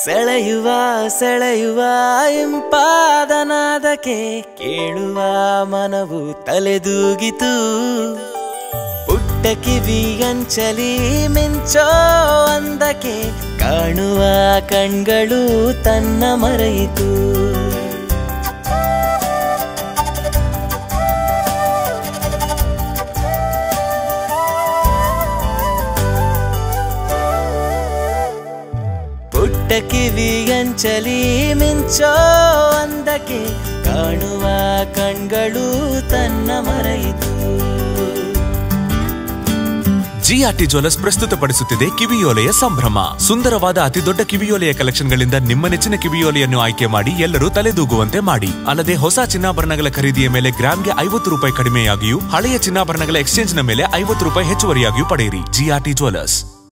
ಸೆಳೆಯುವ ಸೆಳೆಯುವ ಇಂಪಾದನಾದಕ್ಕೆ ಕೇಳುವ ಮನವು ತಲೆದೂಗಿತು. ಪುಟ್ಟ ಕಿವಿಯಂಚಲಿ ಮಿಂಚೋ ಅಂದಕ್ಕೆ ಕಾಣುವ ಕಣ್ಗಳು ತನ್ನ ಮರೆಯಿತು. ಪುಟ್ಟ ಕಿವಿಯಂಚಲಿ ಮಿಂಚೋ ಅಂದಕ್ಕೆ ಕಾಣುವ ಕಣ್ಗಳು ತನ್ನ ಮರೆಯಿತು. ಜಿಆರ್ಟಿ ಜ್ಯುವೆಲರ್ಸ್ ಪ್ರಸ್ತುತಪಡಿಸುತ್ತಿದೆ ಕಿವಿಯೋಲೆಯ ಸಂಭ್ರಮ. ಸುಂದರವಾದ ಅತಿದೊಡ್ಡ ಕಿವಿಯೋಲೆಯ ಕಲೆಕ್ಷನ್ಗಳಿಂದ ನಿಮ್ಮ ನೆಚ್ಚಿನ ಕಿವಿಯೋಲೆಯನ್ನು ಆಯ್ಕೆ ಮಾಡಿ ಎಲ್ಲರೂ ತಲೆದೂಗುವಂತೆ ಮಾಡಿ. ಅಲ್ಲದೆ ಹೊಸ ಚಿನ್ನಾಭರಣಗಳ ಖರೀದಿಯ ಮೇಲೆ ಗ್ರಾಮ್ಗೆ 50 ರೂಪಾಯಿ ಕಡಿಮೆಯಾಗಿಯೂ, ಹಳೆಯ ಚಿನ್ನಾಭರಣಗಳ ಎಕ್ಸ್ಚೇಂಜ್ನ ಮೇಲೆ 50 ರೂಪಾಯಿ ಹೆಚ್ಚುವರಿಯಾಗಿಯೂ ಪಡೆಯಿರಿ. GRT jewellers.